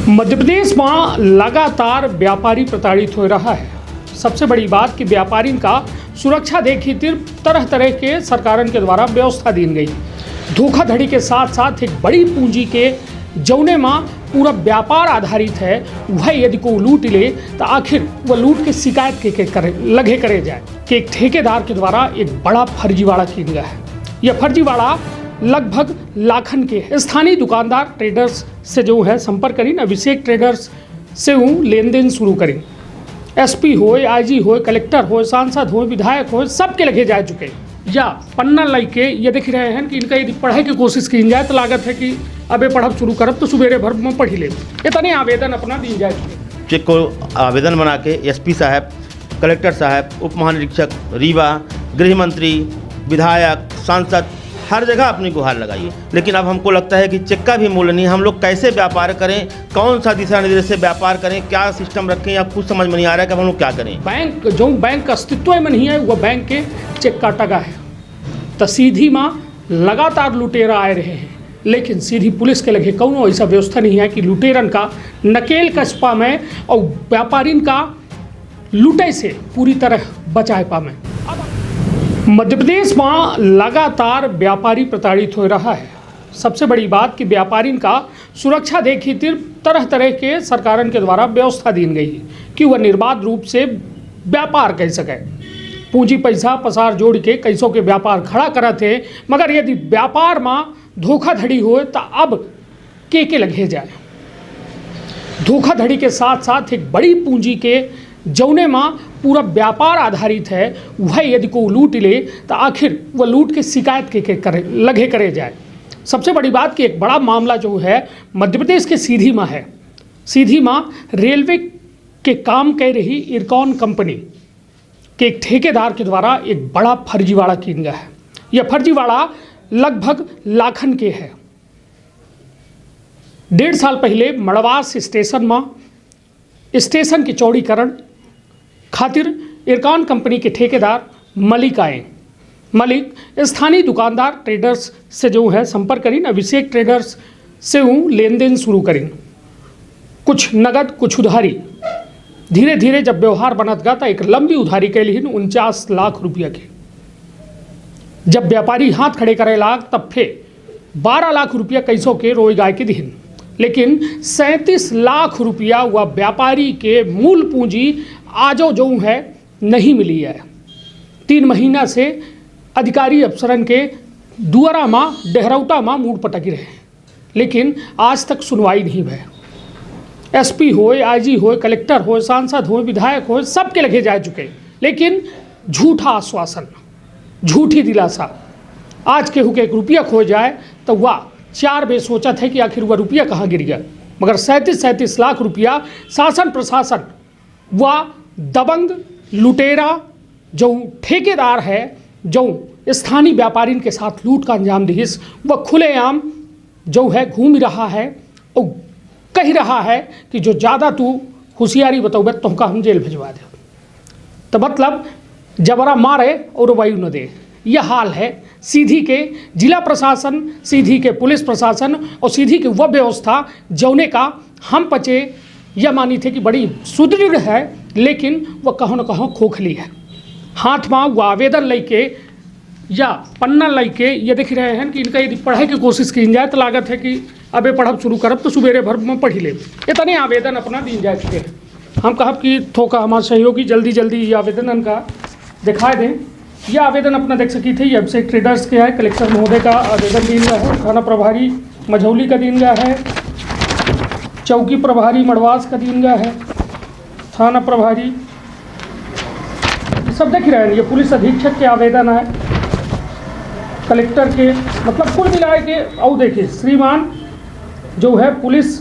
मध्य प्रदेश में लगातार व्यापारी प्रताड़ित हो रहा है। सबसे बड़ी बात कि व्यापारी का सुरक्षा देखी तरह तरह के सरकारन के द्वारा व्यवस्था दी गई। धोखाधड़ी के साथ साथ एक बड़ी पूंजी के जौने में पूरा व्यापार आधारित है, वह यदि को लूट ले तो आखिर वह लूट के शिकायत के करे जाए कि एक ठेकेदार के द्वारा एक बड़ा फर्जीवाड़ा किया गया है। यह फर्जीवाड़ा लगभग लाखन के स्थानीय दुकानदार ट्रेडर्स से जो है संपर्क करी, अभिषेक ट्रेडर्स से लेन देन शुरू करी। एसपी हो, आईजी हो, कलेक्टर हो, सांसद हो, विधायक हो, सबके लगे जा चुके या पन्ना लेके ये देख रहे हैं कि इनका यदि पढ़े की कोशिश की जाए तो लागत है कि अबे पढ़ब शुरू करब तो सुबेरे भर में पढ़ी ले, इतने आवेदन अपना दी जाए। चेक को आवेदन बना के एसपी साहब, कलेक्टर साहब, उप महानिरीक्षक रीवा, गृह मंत्री, विधायक, सांसद हर जगह अपनी गुहार लगाई। लेकिन अब हमको लगता है कि चेक का भी मूल्य नहीं। हम लोग कैसे व्यापार करें, कौन सा दिशा निर्देश से व्यापार करें, क्या सिस्टम रखें, या कुछ समझ में नहीं आ रहा है कि हम लोग क्या करें। बैंक का अस्तित्व में नहीं है, वह बैंक के चेक का टगा है। तो सीधी माँ लगातार लुटेरा आए रहे हैं, लेकिन सीधी पुलिस के लगे कौनो ऐसा व्यवस्था नहीं है कि लुटेरन का नकेल कस्पा में और व्यापारीन का लूटे से पूरी तरह बचाए पावे। मध्य प्रदेश में लगातार व्यापारी प्रताड़ित हो रहा है। सबसे बड़ी बात कि व्यापारी का सुरक्षा देखी तरह तरह के सरकारन के द्वारा व्यवस्था दी गई कि वह निर्बाध रूप से व्यापार कर सके। पूंजी पैसा पसार जोड़ के कैसों के व्यापार खड़ा करा थे, मगर यदि व्यापार में धोखाधड़ी हो तो अब के लगे जाए। धोखाधड़ी के साथ साथ एक बड़ी पूंजी के जौने में पूरा व्यापार आधारित है, वह यदि को लूट ले तो आखिर वह लूट के शिकायत के करे जाए। सबसे बड़ी बात कि एक बड़ा मामला जो है मध्य प्रदेश के सीधी में है। सीधी में रेलवे के काम कर रही इरकॉन कंपनी के एक ठेकेदार के द्वारा एक बड़ा फर्जीवाड़ा किया गया है। यह फर्जीवाड़ा लगभग लाखन के है। 1.5 साल पहले मड़वास स्टेशन में स्टेशन के चौड़ीकरण खातिर इरकॉन कंपनी के ठेकेदार मलिक आए। मलिक स्थानीय दुकानदार ट्रेडर्स से जो है संपर्क करी, अभिषेक ट्रेडर्स से लेन देन शुरू करी। कुछ नगद कुछ उधारी। धीरे धीरे जब व्यवहार बनत गया तो एक लंबी उधारी के लिए 49 लाख रुपया के। जब व्यापारी हाथ खड़े करे लाग तब फिर 12 लाख रुपया कैसों के रोई गाय के दिन, लेकिन 37 लाख रुपया वह व्यापारी के मूल पूंजी आजो जो है नहीं मिली है। 3 महीना से अधिकारी अफसरन के दुआरा माँ डेहरौटा माँ मूड पटकी रहे, लेकिन आज तक सुनवाई नहीं भय। एसपी हो, आईजी हो, कलेक्टर हो, सांसद हो, विधायक हो, सबके लगे जा चुके, लेकिन झूठा आश्वासन, झूठी दिलासा। आज केहू के 1 रुपया खो जाए तो वह 4 बे सोचत है कि आखिर वह रुपया कहाँ गिर गया, मगर 37 लाख रुपया शासन प्रशासन वह दबंग लुटेरा जो ठेकेदार है, जो स्थानीय व्यापारी के साथ लूट का अंजाम दिहिस, वह खुलेआम जो है घूम रहा है और कह रहा है कि जो ज़्यादा तू होशियारी बतौबे तुमका हम जेल भिजवा दे। तो मतलब जबरा मारे और वायु न दे, यह हाल है सीधी के जिला प्रशासन, सीधी के पुलिस प्रशासन और सीधी की वह व्यवस्था जौने का हम पचे यह मानी थे कि बड़ी सुदृढ़ है, लेकिन वह कहों न कहों खोखली है। हाथ में वह आवेदन लेके या पन्ना लेके ये देख रहे हैं कि इनका यदि पढ़े की कोशिश की जाए तो लागत है कि अबे पढ़ब शुरू करब तो सुबेरे भर में पढ़ी ले, इतने आवेदन अपना दी जा चुके हैं। हम कहब कि थोका हमारे सहयोगी जल्दी ये आवेदन का दिखा दें। यह आवेदन अपना देख सकी थे, ये अभिषेक ट्रेडर्स के है। कलेक्टर महोदय का आवेदन दिन गया है, थाना प्रभारी मझौली का दिन गया है, चौकी प्रभारी मड़वास का दिन गया है, थाना प्रभारी सब देख रहे हैं। ये पुलिस अधीक्षक के आवेदन है, कलेक्टर के, मतलब कुल मिलाए के। और देखिए श्रीमान जो है पुलिस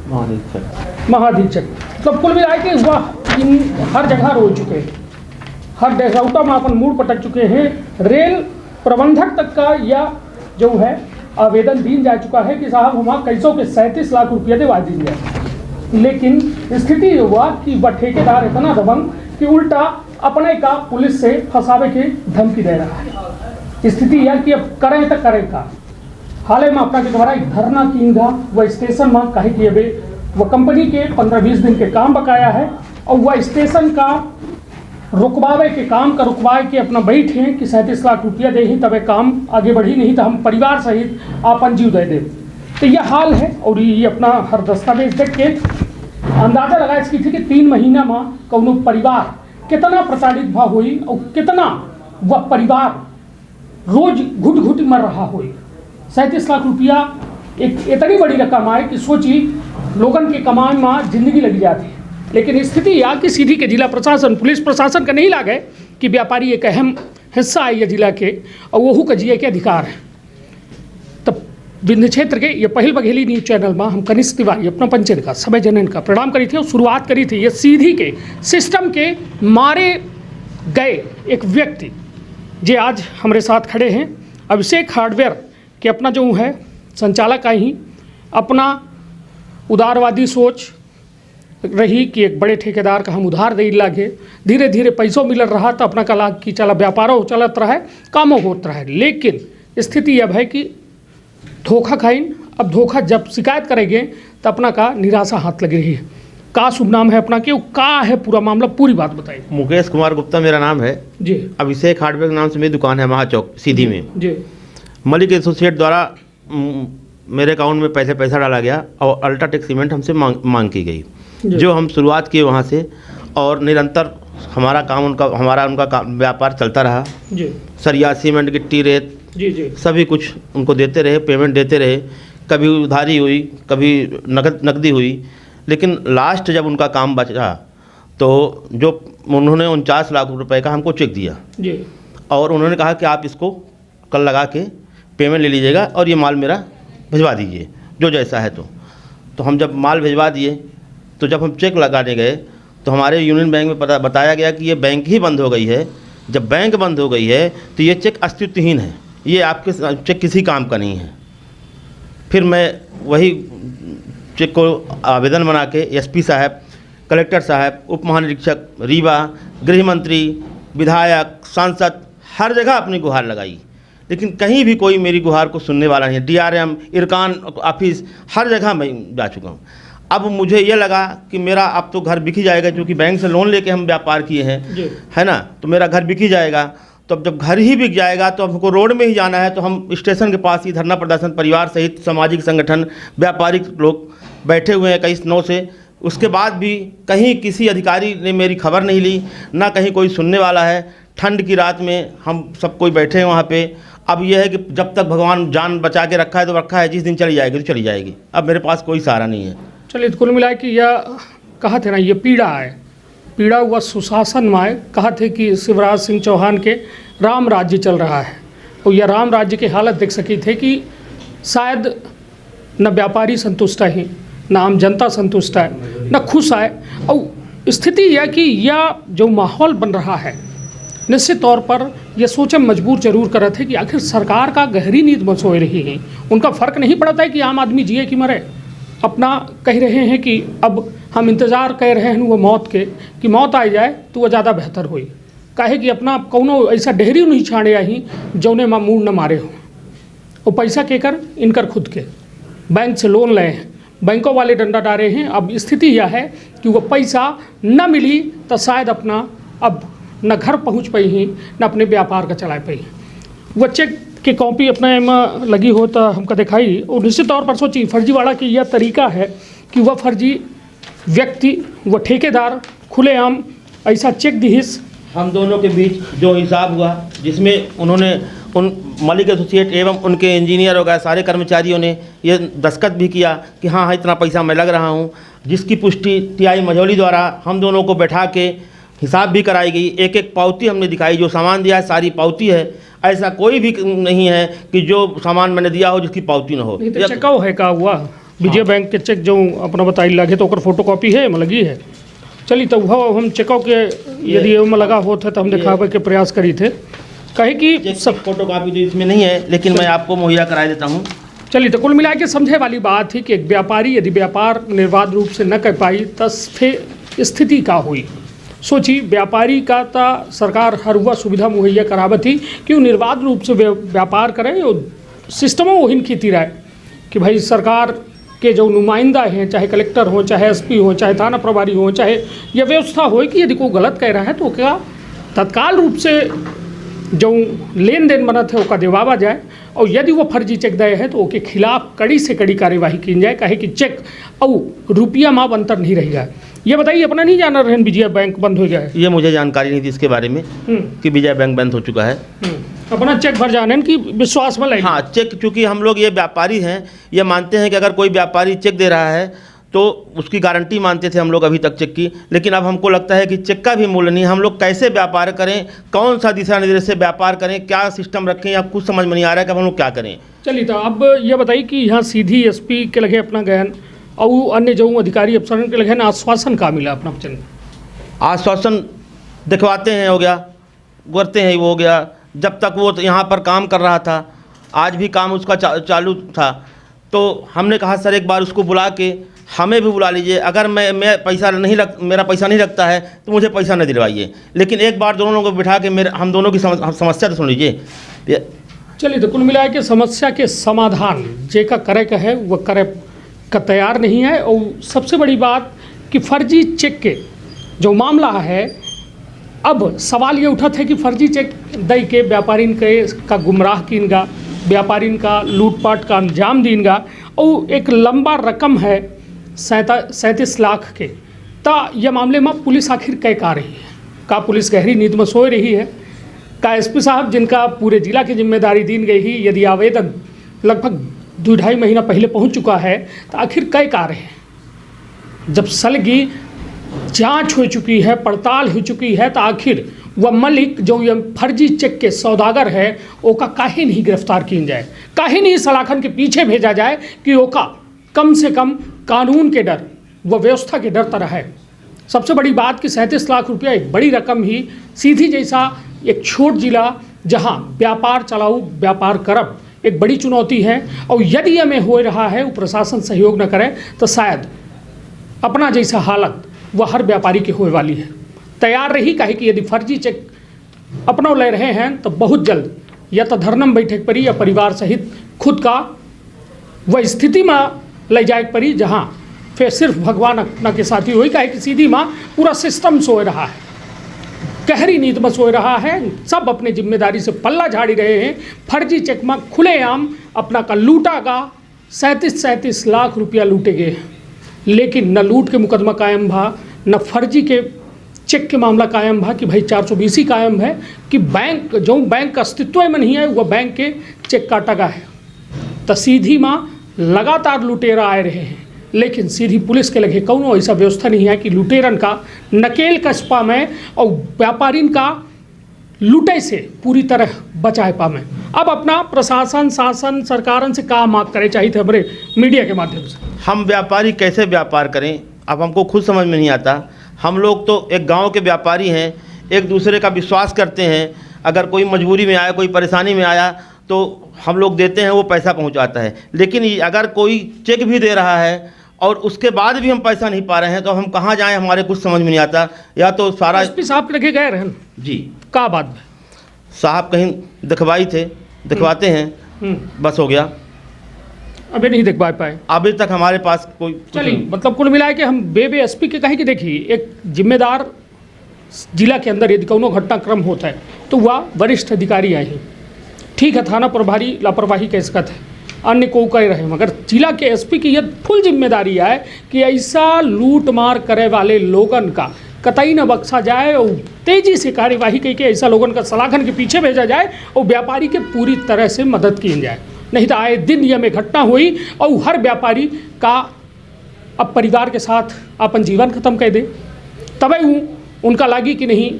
महाधीक्षक, मतलब कुल मिलाए के वह इन हर जगह रो चुके हैं, हर डेहरौटा में अपन मूड पटक चुके हैं। रेल प्रबंधक तक का यह जो है आवेदन दी जा चुका है कि साहब हमारा कैसों के 37 लाख रुपया दिवा दीजिए, लेकिन स्थिति ये हुआ कि वह ठेकेदार इतना दबंग कि उल्टा अपने का पुलिस से फंसावे की धमकी दे रहा है। स्थिति यह कि अब करें तो करें का। हाल में अपना के द्वारा एक धरना कीन गा वह स्टेशन में कहे कि अबे वह कंपनी के 15-20 दिन के काम बकाया है और वह स्टेशन का रुकवावे के काम का रुकवाए के अपना बैठे हैं कि 37 लाख रुपया दे ही तब काम आगे बढ़ी, नहीं तो हम परिवार सहित आपन जीव दे दे। तो यह हाल है और ये अपना हर दस्तावेज देख के अंदाजा लगा इसकी थी कि 3 महीना में कौनो परिवार कितना प्रताड़ित भा हुई और कितना वह परिवार रोज घुट घुट मर रहा हुई। 37 लाख रुपया एक इतनी बड़ी रकम आए कि सोची लोगन के कमाई में जिंदगी लग जाती। लेकिन स्थिति यह कि सीधी के जिला प्रशासन पुलिस प्रशासन का नहीं लागे कि व्यापारी एक अहम हिस्सा है ये जिला के और वहू का जिये के अधिकार है। तब विंध्य क्षेत्र के ये पहल बघेली न्यूज चैनल में हम कनिष्ठ तिवारी अपना पंचन का समय जनन का प्रणाम करी थी और शुरुआत करी थी ये सीधी के सिस्टम के मारे गए एक व्यक्ति जे आज हमारे साथ खड़े हैं। अभिषेक हार्डवेयर के अपना जो है संचालक का ही अपना उदारवादी सोच रही कि एक बड़े ठेकेदार का हम उधार दे लागे, धीरे धीरे पैसों मिल रहा तो अपना कला की चला व्यापारों चलत रहा है, कामों होता रहे। लेकिन स्थिति अब है कि धोखा खाइन, अब धोखा जब शिकायत करेंगे तो अपना का निराशा हाथ लग रही है। का शुभ नाम है अपना, क्यों का है पूरा मामला, पूरी बात बताइए। मुकेश कुमार गुप्ता मेरा नाम है जी। अभिषेक हार्डवेयर के नाम से मेरी दुकान है महाचौक सीधी में जी। मलिक एसोसिएट द्वारा मेरे अकाउंट में पैसा डाला गया और अल्ट्राटेक सीमेंट हमसे मांग की गई, जो हम शुरुआत किए वहाँ से और निरंतर हमारा उनका व्यापार चलता रहा। जी। सरिया सीमेंट गिट्टी रेत जी सभी कुछ उनको देते रहे, पेमेंट देते रहे, कभी उधारी हुई कभी नकदी हुई। लेकिन लास्ट जब उनका काम बचा तो जो उन्होंने 49 लाख रुपए का हमको चेक दिया जी। और उन्होंने कहा कि आप इसको कल लगा के पेमेंट ले लीजिएगा और ये माल मेरा भिजवा दीजिए जो जैसा है। तो हम जब माल भिजवा दिए तो जब हम चेक लगाने गए तो हमारे यूनियन बैंक में बताया गया कि ये बैंक ही बंद हो गई है। जब बैंक बंद हो गई है तो ये चेक अस्तित्वहीन है, ये आपके चेक किसी काम का नहीं है। फिर मैं वही चेक को आवेदन बना के एसपी साहब, कलेक्टर साहब, उप महानिरीक्षक, रीवा, गृह मंत्री, विधायक, सांसद हर जगह अपनी गुहार लगाई, लेकिन कहीं भी कोई मेरी गुहार को सुनने वाला नहीं है। डीआरएम, इरकान ऑफिस हर जगह मैं जा चुका हूँ। अब मुझे ये लगा कि मेरा अब तो घर बिक ही जाएगा, क्योंकि बैंक से लोन लेके हम व्यापार किए हैं, है ना, तो मेरा घर बिक ही जाएगा। तो अब जब घर ही बिक जाएगा तो हमको रोड में ही जाना है। तो हम स्टेशन के पास ही धरना प्रदर्शन परिवार सहित सामाजिक संगठन व्यापारिक लोग बैठे हुए हैं कई 9 से। उसके बाद भी कहीं किसी अधिकारी ने मेरी खबर नहीं ली, ना कहीं कोई सुनने वाला है। ठंड की रात में हम सब कोई बैठे हैं वहाँ पे। अब यह है कि जब तक भगवान जान बचा के रखा है तो रखा है, जिस दिन चली जाएगी तो चली जाएगी। अब मेरे पास कोई सहारा नहीं है। चलिए, कुल मिला कि यह कहा थे ना, ये पीड़ा है, पीड़ा हुआ सुशासन में आए। कहा थे कि शिवराज सिंह चौहान के राम राज्य चल रहा है और यह राम राज्य की हालत देख सकी थे कि शायद न व्यापारी संतुष्ट है, न आम जनता संतुष्ट है, न खुश है। और स्थिति यह कि यह जो माहौल बन रहा है निश्चित तौर पर यह सोचे मजबूर जरूर कर रहे थे कि आखिर सरकार का गहरी नींद में सोए रही है। उनका फ़र्क नहीं पड़ता है कि आम आदमी जिए कि मरे। अपना कह रहे हैं कि अब हम इंतज़ार कर रहे हैं वो मौत के, कि मौत आ जाए तो वह ज़्यादा बेहतर हुई। काहे कि अपना कौनो ऐसा डेहरी नहीं छाड़े ही जौने मामूर न मारे हो। वो पैसा के कर इनकर खुद के बैंक से लोन ले हैं, बैंकों वाले डंडा डारे हैं। अब स्थिति यह है कि वो पैसा न मिली तो शायद अपना अब न घर पहुंच पाई ही, न अपने व्यापार का चला पाई। वह चेक की कॉपी अपने में लगी हो तो हमको दिखाई और निश्चित तौर पर सोची फर्जीवाड़ा की यह तरीका है कि वह फर्जी व्यक्ति, वह ठेकेदार खुलेआम ऐसा चेक दिहिस। हम दोनों के बीच जो हिसाब हुआ जिसमें उन्होंने उन मलिक एसोसिएट एवं उनके इंजीनियर वगैरह सारे कर्मचारियों ने ये दस्तखत भी किया कि हाँ इतना पैसा मैं लग रहा हूँ, जिसकी पुष्टि टीआई मझौली द्वारा हम दोनों को बैठा के हिसाब भी कराई गई। एक एक पावती हमने दिखाई, जो सामान दिया है सारी पावती है। ऐसा कोई भी नहीं है कि जो सामान मैंने दिया हो जिसकी पावती ना हो। तो चेकआउट है का हुआ विजय बैंक के चेक जो अपना बताई लगे तो फोटो कॉपी है में लगी है। चलिए तो वह हम चेकआउट के यदि में लगा होता तो हम दिखावे के प्रयास करी थे, कहे कि सब फोटो कॉपी तो इसमें नहीं है, लेकिन मैं आपको मुहैया करा देता हूँ। चलिए तो कुल मिला के समझे वाली बात थी कि एक व्यापारी यदि व्यापार निर्बाध रूप से न कर पाई तो फिर स्थिति का हुई। सोची व्यापारी का तो सरकार हर वह सुविधा मुहैया करावत ही कि वो निर्बाध रूप से व्यापार करें और सिस्टमों वही खेती रहे कि भाई सरकार के जो नुमाइंदा हैं, चाहे कलेक्टर हो, चाहे एसपी हो, चाहे थाना प्रभारी हो, चाहे यह व्यवस्था हो कि यदि कोई गलत कह रहा है तो क्या तत्काल रूप से जो लेन देन बनत है उसका दिवावा जाए, और यदि वो फर्जी चेक दे है तो उसके खिलाफ कड़ी से कड़ी कार्यवाही की जाए, कहे कि चेक और रुपया माप अंतर नहीं रहेगा। ये बताइए, अपना नहीं जाना रहे विजया बैंक बंद हो गया है? ये मुझे जानकारी नहीं थी इसके बारे में कि विजया बैंक बंद हो चुका है। अपना चेक भर जाने की विश्वास में लगे। हाँ, चेक, चूँकि हम लोग ये व्यापारी हैं, ये मानते हैं कि अगर कोई व्यापारी चेक दे रहा है तो उसकी गारंटी मानते थे हम लोग अभी तक चेक की, लेकिन अब हमको लगता है कि चेक का भी मूल्य नहीं। हम लोग कैसे व्यापार करें, कौन सा दिशा निर्देश से व्यापार करें, क्या सिस्टम रखें, या कुछ समझ में नहीं आ रहा है कि अब हम लोग क्या करें। चलिए, तो अब ये बताइए कि यहाँ सीधी एसपी के लगे अपना गयन और अन्य जो अधिकारी अफसरों के लगे आश्वासन का मिला अपना वचन? आश्वासन दिखवाते हैं, हो गया, करते हैं, वो हो गया। जब तक वो यहाँ पर काम कर रहा था, आज भी काम उसका चालू था, तो हमने कहा सर एक बार उसको बुला के हमें भी बुला लीजिए, अगर मैं पैसा नहीं मेरा पैसा नहीं लगता है तो मुझे पैसा नहीं दिलवाइए, लेकिन एक बार दोनों लोगों को बिठा के हम दोनों की समस्या तो सुन लीजिए। चलिए, तो कुल मिला के समस्या के समाधान जे का करे का है वह करे का तैयार नहीं है। और सबसे बड़ी बात कि फर्जी चेक के जो मामला है, अब सवाल ये उठा था कि फर्जी चेक दई के व्यापारीन के का गुमराह कीनगा, व्यापारीन का लूटपाट का अंजाम दीनगा, और एक लंबा रकम है 37 लाख के। ता यह मामले में पुलिस आखिर कै का रही है? का पुलिस गहरी नींद में सोए रही है? का एसपी साहब, जिनका पूरे जिला की जिम्मेदारी दी गई ही, यदि आवेदन लगभग 2-2.5 महीना पहले पहुंच चुका है तो आखिर कै का रहे हैं? जब सलगी जांच हो चुकी है, पड़ताल हो चुकी है, तो आखिर वह मलिक जो ये फर्जी चेक के सौदागर है ओका काहे नहीं गिरफ्तार किया जाए, काहे नहीं सलाखन के पीछे भेजा जाए कि ओका कम से कम कानून के डर व व्यवस्था के डर तरह है। सबसे बड़ी बात कि 37 लाख रुपया एक बड़ी रकम ही सीधी जैसा एक छोट जिला जहां व्यापार चलाऊ व्यापार करब एक बड़ी चुनौती है, और यदि यह में हो रहा है वो प्रशासन सहयोग न करे तो शायद अपना जैसा हालत वह हर व्यापारी के होने वाली है। तैयार रही, काहे कि यदि फर्जी चेक अपनों ले रहे हैं तो बहुत जल्द या तो धरनम बैठक पड़ी या परिवार सहित खुद का वह स्थिति में ले जाए पड़ी जहाँ फिर सिर्फ भगवान अपना के साथी हुई, काहे कि सीधी माँ पूरा सिस्टम सोए रहा है, गहरी नींद में सोए रहा है। सब अपने जिम्मेदारी से पल्ला झाड़ी रहे हैं। फर्जी चेक में खुलेआम अपना का लूटा का 37 लाख रुपया लूटे गए, लेकिन न लूट के मुकदमा कायम भा, न फर्जी के चेक के मामला कायम भा कि भाई 420 ही कायम है कि बैंक जो बैंक अस्तित्व में नहीं है वह बैंक के चेक काटा गया है। तो सीधी माँ लगातार लुटेरा आए रहे हैं, लेकिन सीधी पुलिस के लगे कौनो ऐसा व्यवस्था नहीं है कि लुटेरन का नकेल कस्पा में और व्यापारीन का लुटे से पूरी तरह बचाए पावे। अब अपना प्रशासन शासन सरकारन से का मांग करे चाहिए थे हमारे मीडिया के माध्यम से? हम व्यापारी कैसे व्यापार करें, अब हमको खुद समझ में नहीं आता। हम लोग तो एक गांव के व्यापारी हैं, एक दूसरे का विश्वास करते हैं। अगर कोई मजबूरी में आया, कोई परेशानी में आया तो हम लोग देते हैं, वो पैसा पहुंचाता है। लेकिन अगर कोई चेक भी दे रहा है और उसके बाद भी हम पैसा नहीं पा रहे हैं तो हम कहाँ जाएं, हमारे कुछ समझ में नहीं आता। या तो सारा एसपी साहब के लगे गए रहन जी का बात में साहब कहीं दिखवाई थे, दिखवाते हैं, बस हो गया, अभी नहीं दिखवा पाए अभी तक हमारे पास कोई। चलिए, मतलब कुल मिला के हम बेबे एसपी के कहे कि देखिए एक जिम्मेदार जिला के अंदर यदि कोनो घटनाक्रम होता है तो वह वरिष्ठ अधिकारी आए हैं। ठीक है, थाना प्रभारी लापरवाही कह सकते हैं, अन्य को कह रहे हैं, मगर जिला के एसपी की यह फुल जिम्मेदारी है कि ऐसा लूट मार करे वाले लोगन का कतई न बख्शा जाए और तेज़ी से कार्यवाही करके ऐसा लोगन का सलाखन के पीछे भेजा जाए और व्यापारी के पूरी तरह से मदद की जाए। नहीं तो आए दिन यह में घटना हुई और हर व्यापारी का अब परिवार के साथ अपन जीवन खत्म कर दे, तभी उनका लागी कि नहीं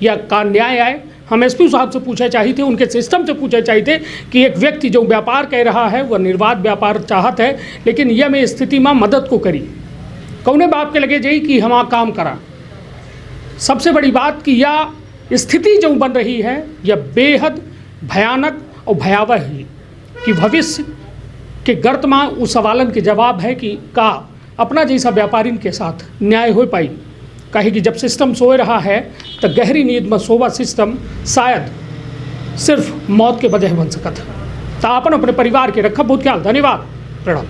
या का न्याय आए। हम एसपी साहब से पूछना चाहिए थे, उनके सिस्टम से पूछना चाहिए थे कि एक व्यक्ति जो व्यापार कह रहा है वह निर्बाध व्यापार चाहत है, लेकिन यह में स्थिति में मदद को करी कौने बाप के लगे जाई कि हम काम करा। सबसे बड़ी बात कि यह स्थिति जो बन रही है यह बेहद भयानक और भयावह है कि भविष्य के गर्त में उस सवालन के जवाब है कि का अपना जैसा व्यापारी के साथ न्याय हो पाई। कहे कि जब सिस्टम सोए रहा है तो गहरी नींद में सोवा सिस्टम शायद सिर्फ मौत के वजह बन सकता है। तो अपन अपने परिवार के रखा बहुत ख्याल। धन्यवाद, प्रणाम।